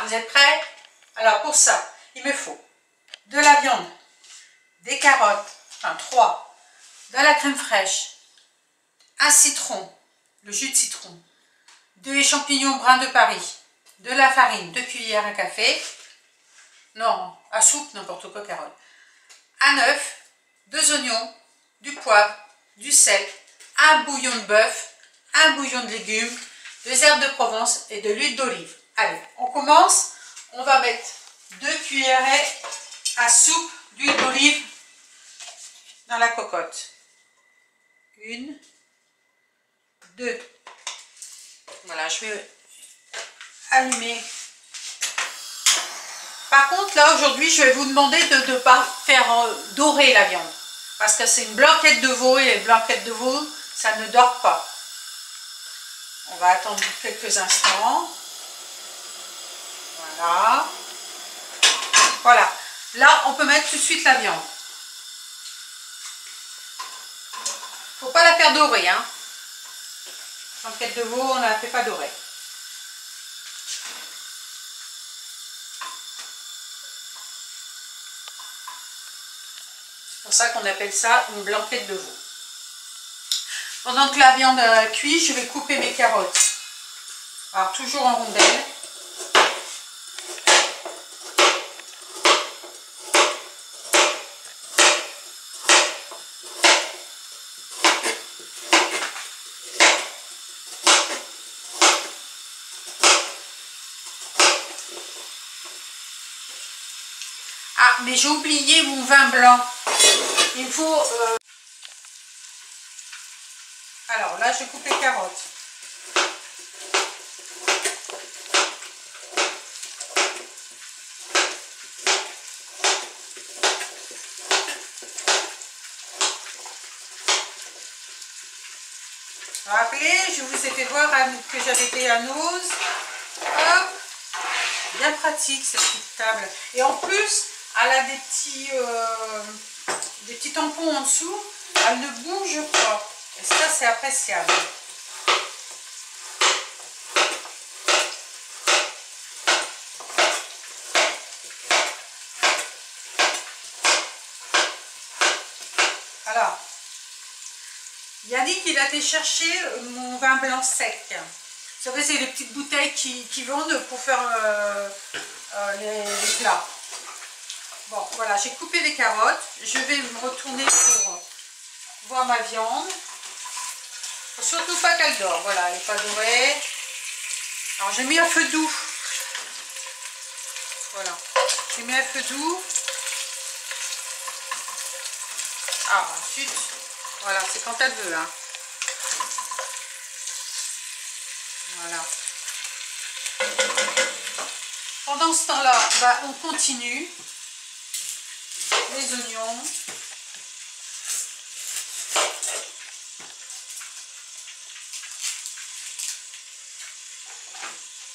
vous êtes prêts? Alors pour ça, il me faut de la viande, des carottes, enfin 3, de la crème fraîche, un citron, le jus de citron, des champignons bruns de Paris, de la farine, 2 cuillères à café, non, à soupe, n'importe quoi, carotte, un œuf, 2 oignons, du poivre, du sel, un bouillon de bœuf, un bouillon de légumes, 2 herbes de Provence et de l'huile d'olive. Allez, on commence. On va mettre 2 cuillerées à soupe d'huile d'olive dans la cocotte. 1, 2. Voilà, je vais allumer. Par contre, là, aujourd'hui, je vais vous demander de ne pas faire dorer la viande. Parce que c'est une blanquette de veau et les blanquettes de veau, ça ne dort pas. On va attendre quelques instants. Voilà. Voilà. Là, on peut mettre tout de suite la viande. Il ne faut pas la faire dorer, hein. Blanquette de veau, on ne la fait pas dorer. C'est pour ça qu'on appelle ça une blanquette de veau. Pendant que la viande cuit, je vais couper mes carottes. Alors, toujours en rondelles. Ah, mais j'ai oublié mon vin blanc. Il me faut... Alors là, je coupe les carottes. Rappelez, je vous ai fait voir que j'avais été à Nose. Hop, bien pratique cette petite table. Et en plus, elle a des petits tampons en dessous. Elle ne bouge pas. Et ça, c'est appréciable. Alors, Yannick, il a été chercher mon vin blanc sec. Vous savez, c'est les petites bouteilles qui vendent pour faire les plats. Bon, voilà, j'ai coupé les carottes. Je vais me retourner pour voir ma viande. Faut surtout pas qu'elle dore. Voilà, elle n'est pas dorée. Alors, j'ai mis à feu doux. Voilà, j'ai mis à feu doux. Ah, ensuite, voilà, c'est quand elle veut, hein. Voilà. Pendant ce temps-là, bah, on continue. Les oignons.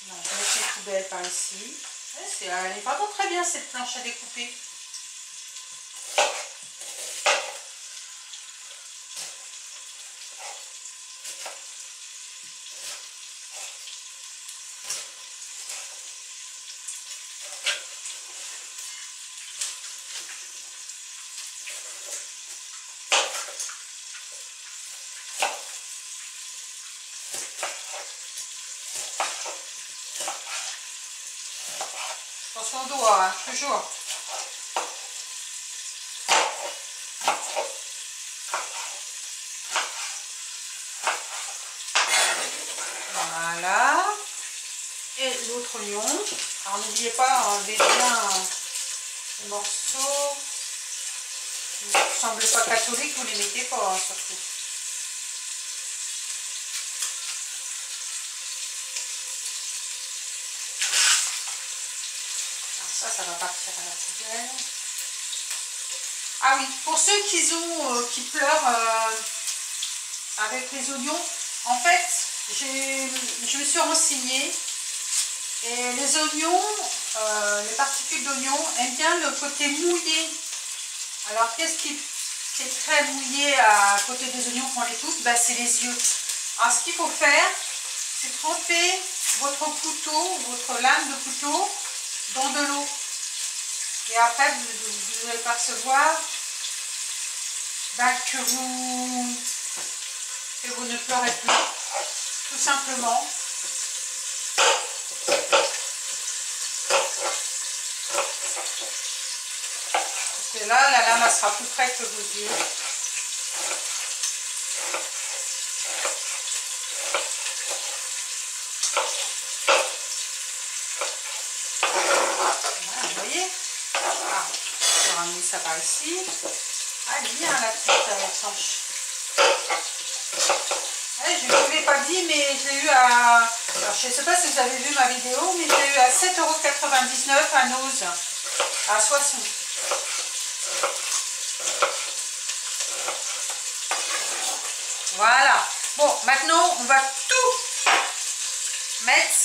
Non, je vais mettre les poubelles par ici. Ouais, elle est vraiment très bien cette planche à découper. Attention au doigt, hein, toujours. Voilà. Et l'autre oignon. Alors n'oubliez pas, enlevez bien les morceaux qui ne semblent pas catholiques, vous ne les mettez pas, hein, surtout. Ça va partir à la poubelle. Ah oui, pour ceux qui pleurent avec les oignons, en fait, je me suis renseignée et les oignons, les particules d'oignons aiment bien le côté mouillé. Alors, qu'est-ce qui est très mouillé à côté des oignons quand on les touche? Ben, c'est les yeux. Alors, ce qu'il faut faire, c'est tremper votre couteau, votre lame de couteau dans de l'eau. Et après, vous allez percevoir que vous ne pleurez plus, tout simplement. Parce que là, la lame elle sera plus près que vos yeux. Voilà, vous voyez. Ah, je vais ramener ça par ici. Ah, bien la petite sanche. Ouais, je ne vous l'ai pas dit, mais je l'ai eu à... Alors, je ne sais pas si vous avez vu ma vidéo, mais je l'ai eu à 7,99 € à Nose, à Soissons. Voilà. Bon, maintenant, on va tout mettre,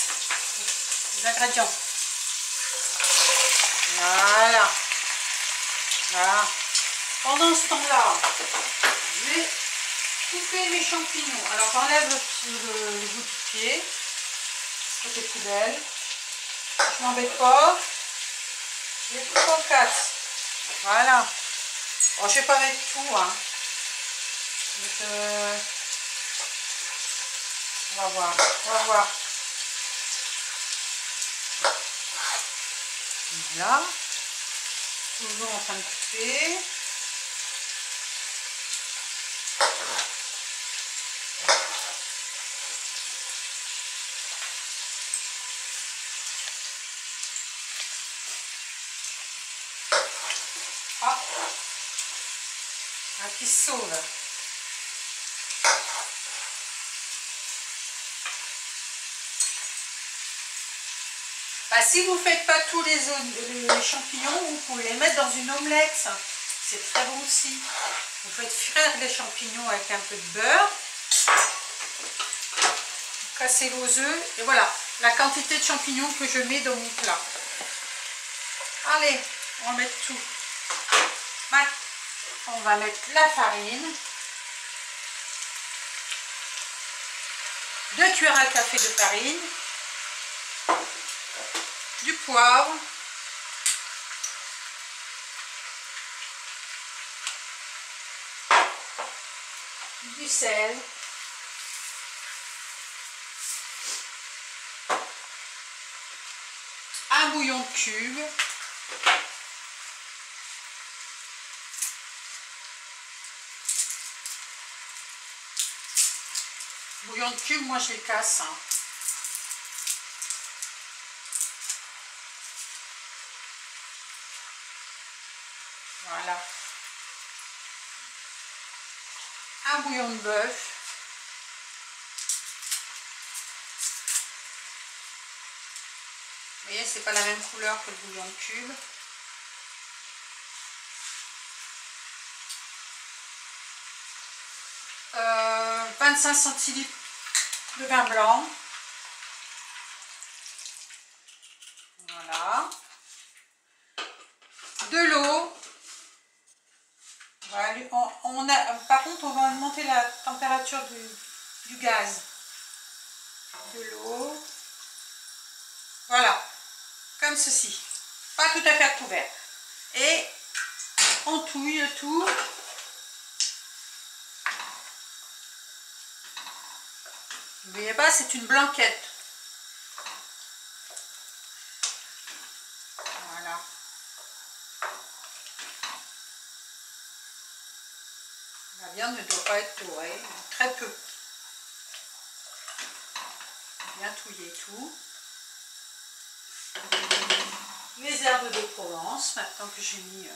les ingrédients. Voilà. Voilà. Pendant ce temps-là, je vais couper mes champignons. Alors j'enlève le bout du pied, côté poubelle. Je m'embête pas. Je les coupe en 4. Voilà. Bon, je vais pas mettre tout, hein. Donc, on va voir. On va voir. Voilà. Toujours en train de couper. Ah, un qui se sauve. Bah, si vous ne faites pas tous les champignons, vous pouvez les mettre dans une omelette. C'est très bon aussi. Vous faites frire les champignons avec un peu de beurre. Vous cassez vos œufs. Et voilà la quantité de champignons que je mets dans mon plat. Allez, on va mettre tout. On va mettre la farine. 2 cuillères à café de farine. Du poivre. Du sel. Un bouillon de cube. Bouillon de cube, moi je les casse. Hein. Voilà. Un bouillon de bœuf. Vous voyez, c'est pas la même couleur que le bouillon de cube. Euh, 25 centilitres de vin blanc. Voilà. De l'eau. Voilà. Par contre, on va augmenter la température du gaz. De l'eau. Voilà. Comme ceci. Pas tout à fait couvert. Et on touille le tout. Vous voyez pas, c'est une blanquette. Voilà. La viande ne doit pas être dorée, très peu. Bien touiller tout. Les herbes de Provence, maintenant que j'ai mis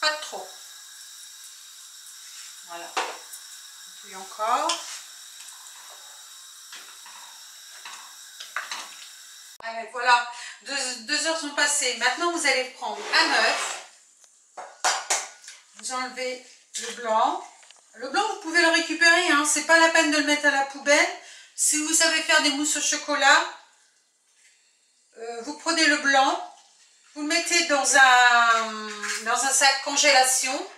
pas de trop. Voilà. On touille encore. Allez, voilà. 2 heures sont passées. Maintenant, vous allez prendre un œuf. Vous enlevez le blanc. Le blanc, vous pouvez le récupérer. Hein. C'est pas la peine de le mettre à la poubelle. Si vous savez faire des mousses au chocolat, vous prenez le blanc, vous le mettez dans un sac congélation.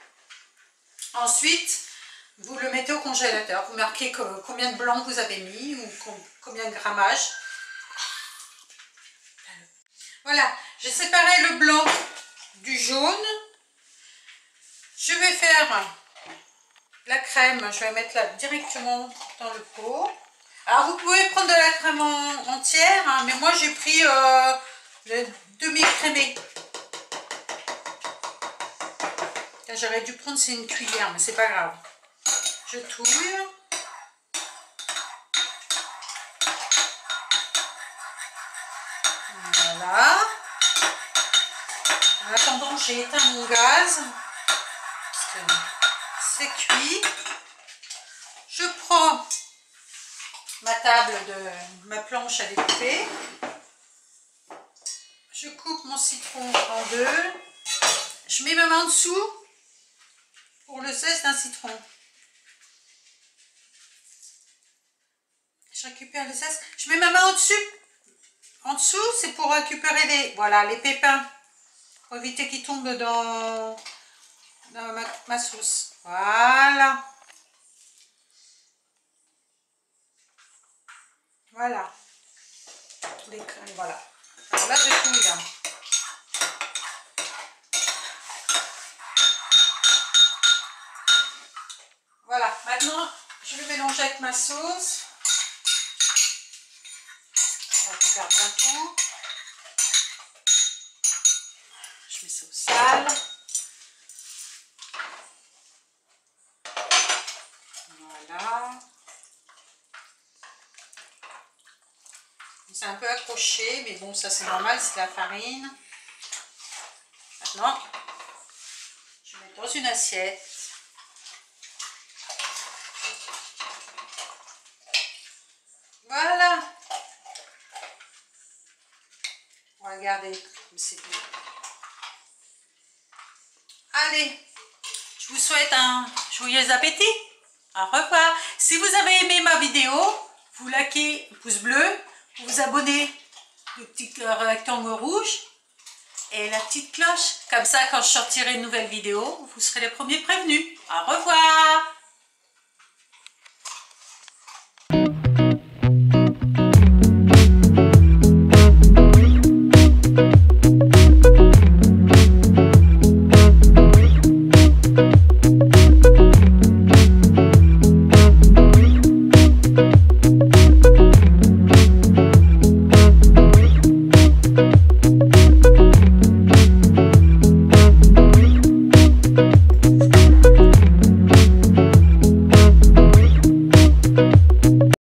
Ensuite, vous le mettez au congélateur. Vous marquez combien de blanc vous avez mis ou combien de grammage. Voilà, j'ai séparé le blanc du jaune. Je vais faire la crème, je vais mettre là directement dans le pot. Alors vous pouvez prendre de la crème entière, hein, mais moi j'ai pris le demi-crémé. J'aurais dû prendre, c'est une cuillère, mais c'est pas grave. Je touille. Voilà. En attendant, j'ai éteint mon gaz. Parce que c'est cuit. Je prends ma table ma planche à découper. Je coupe mon citron en deux. Je mets ma main en dessous pour le zeste d'un citron. Je récupère le zeste. Je mets ma main au-dessus. En dessous, c'est pour récupérer les pépins. Pour éviter qu'ils tombent dans ma sauce. Voilà. Voilà. Voilà. Alors là, je touille. Voilà. Maintenant, je vais mélanger avec ma sauce. Je récupère bien tout. Je mets ça au sale. Voilà. C'est un peu accroché, mais bon, ça c'est normal, c'est la farine. Maintenant, je vais mettre dans une assiette. Voilà. Regardez comme c'est beau. Allez, je vous souhaite un joyeux appétit. Au revoir. Si vous avez aimé ma vidéo, vous likez le pouce bleu, vous vous abonnez, le petit rectangle rouge et la petite cloche. Comme ça, quand je sortirai une nouvelle vidéo, vous serez les premiers prévenus. Au revoir.